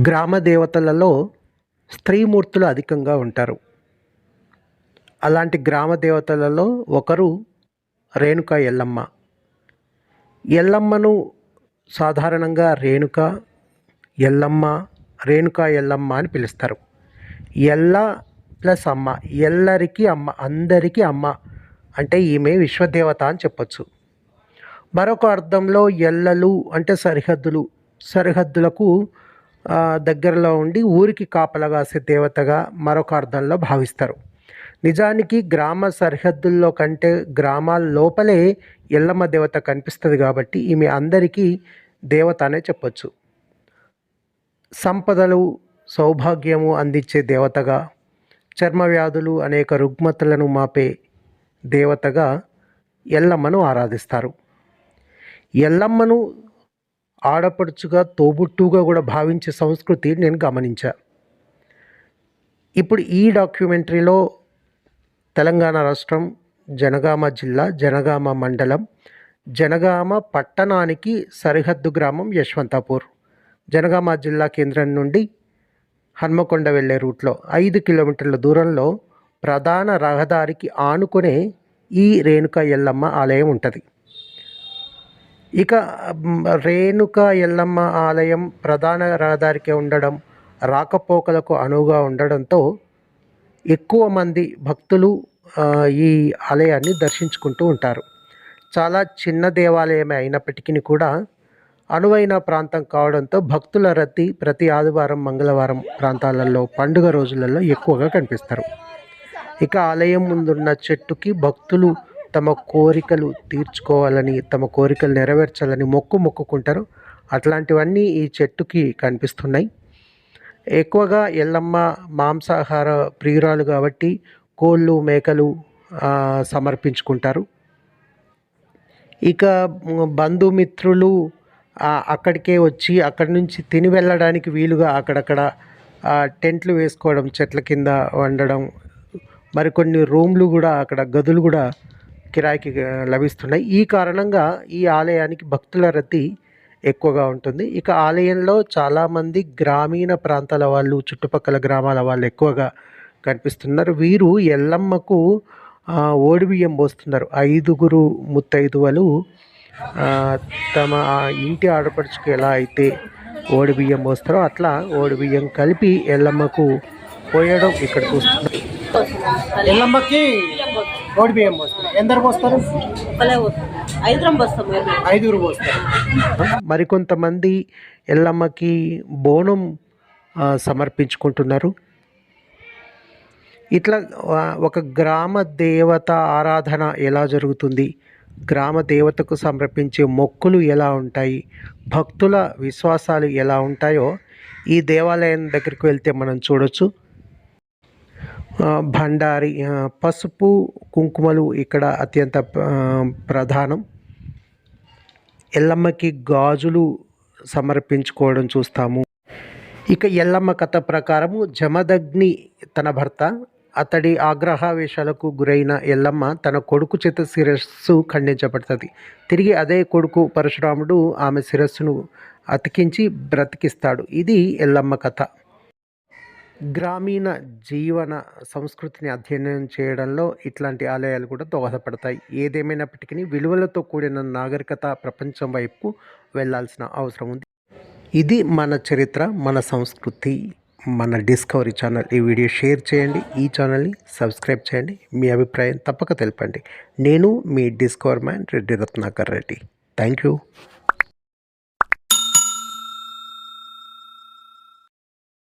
గ్రామ దేవతలలో స్త్రీమూర్తులు అధికంగా ఉంటారు. అలాంటి గ్రామ దేవతలలో ఒకరు రేణుక ఎల్లమ్మ. ఎల్లమ్మను సాధారణంగా ఎల్లమ్మ, రేణుక ఎల్లమ్మ అని పిలుస్తారు. ఎల్ల ప్లస్ అమ్మ, ఎల్లరికి అమ్మ, అందరికీ అమ్మ అంటే ఈమె విశ్వదేవత అని చెప్పొచ్చు. మరొక అర్థంలో ఎల్లలు అంటే సరిహద్దులకు దగ్గరలో ఉండి ఊరికి కాపలా కాసే దేవతగా మరొక అర్థంలో భావిస్తారు. నిజానికి గ్రామ సరిహద్దుల్లో కంటే గ్రామాల లోపలే ఎల్లమ్మ దేవత కనిపిస్తుంది కాబట్టి ఈమె అందరికీ దేవత అనే చెప్పొచ్చు. సంపదలు, సౌభాగ్యము అందించే దేవతగా, చర్మ వ్యాధులు, అనేక రుగ్మతలను మాపే దేవతగా ఎల్లమ్మను ఆరాధిస్తారు. ఎల్లమ్మను ఆడపడుచుగా, తోబుట్టుగా కూడా భావించే సంస్కృతి నేను గమనించా. ఇప్పుడు ఈ డాక్యుమెంటరీలో తెలంగాణ రాష్ట్రం జనగామ జిల్లా, జనగామ మండలం, జనగామ పట్టణానికి సరిహద్దు గ్రామం యశ్వంతాపూర్. జనగామ జిల్లా కేంద్రం నుండి హన్మకొండ వెళ్ళే రూట్లో 5 కిలోమీటర్ల దూరంలో ప్రధాన రహదారికి ఆనుకునే ఈ రేణుక ఎల్లమ్మ ఆలయం ఉంటుంది. ఇక రేణుక ఎల్లమ్మ ఆలయం ప్రధాన రహదారికి ఉండడం, రాకపోకలకు అనువుగా ఉండడంతో ఎక్కువ మంది భక్తులు ఈ ఆలయాన్ని దర్శించుకుంటూ ఉంటారు. చాలా చిన్న దేవాలయమే అయినప్పటికీ కూడా అనువైన ప్రాంతం కావడంతో భక్తుల రద్దీ ప్రతి ఆదివారం, మంగళవారం ప్రాంతాలలో పండుగ రోజులలో ఎక్కువగా కనిపిస్తారు. ఇక ఆలయం ముందున్న చెట్టుకి భక్తులు తమ కోరికలు తీర్చుకోవాలని, తమ కోరికలు నెరవేర్చాలని మొక్కుకుంటారు. అట్లాంటివన్నీ ఈ చెట్టుకి కనిపిస్తున్నాయి. ఎక్కువగా ఎల్లమ్మ మాంసాహార ప్రియురాలు కాబట్టి కోళ్ళు, మేకలు సమర్పించుకుంటారు. ఇక బంధుమిత్రులు అక్కడికే వచ్చి అక్కడి నుంచి తిని వెళ్ళడానికి వీలుగా అక్కడక్కడ టెంట్లు వేసుకోవడం, చెట్ల కింద వండడం, మరికొన్ని రూమ్లు కూడా, అక్కడ గదులు కూడా కిరాయికి లభిస్తున్నాయి. ఈ కారణంగా ఈ ఆలయానికి భక్తుల రద్దీ ఎక్కువగా ఉంటుంది. ఇక ఆలయంలో చాలామంది గ్రామీణ ప్రాంతాల వాళ్ళు, చుట్టుపక్కల గ్రామాల వాళ్ళు ఎక్కువగా కనిపిస్తున్నారు. వీరు ఎల్లమ్మకు ఓడిబియ్యం పోస్తున్నారు. 5 ముత్తైదువలు తమ ఇంటి ఆడపడుచుకు ఎలా అయితే ఓడిబియ్యం పోస్తారో అట్లా ఓడిబియ్యం కలిపి ఎల్లమ్మకు పోయడం ఇక్కడ చూస్తున్నారు. ఎల్లమ్మకి ఓడిబియ్యం పోస్తారు. ఎందరు పోస్తారు? 5 పోస్తారు. మరికొంతమంది ఎల్లమ్మకి బోనం సమర్పించుకుంటున్నారు. ఇట్లా ఒక గ్రామ దేవత ఆరాధన ఎలా జరుగుతుంది, గ్రామ దేవతకు సమర్పించే మొక్కులు ఎలా ఉంటాయి, భక్తుల విశ్వాసాలు ఎలా ఉంటాయో ఈ దేవాలయం దగ్గరికి వెళ్తే మనం చూడొచ్చు. భండారి, పసుపు, కుంకుమలు ఇక్కడ అత్యంత ప్రధానం. ఎల్లమ్మకి గాజులు సమర్పించుకోవడం చూస్తాము. ఇక ఎల్లమ్మ కథ ప్రకారము జమదగ్ని తన భర్త, అతడి ఆగ్రహావేశాలకు గురైన ఎల్లమ్మ తన కొడుకు చేత శిరస్సు ఖండించబడుతుంది. తిరిగి అదే కొడుకు పరశురాముడు ఆమె శిరస్సును అతికించి బ్రతికిస్తాడు. ఇది ఎల్లమ్మ కథ. గ్రామీణ జీవన సంస్కృతిని అధ్యయనం చేయడంలో ఇట్లాంటి ఆలయాలు కూడా దోహదపడతాయి. ఏదేమైనప్పటికీ విలువలతో కూడిన నాగరికత ప్రపంచం వైపు వెళ్ళాల్సిన అవసరం ఉంది. ఇది మన చరిత్ర, మన సంస్కృతి, మన డిస్కవరీ ఛానల్. ఈ వీడియో షేర్ చేయండి, ఈ ఛానల్ని సబ్స్క్రైబ్ చేయండి, మీ అభిప్రాయం తప్పక తెలపండి. నేను మీ discover man Reddy Ratnakar Reddy. Thank you.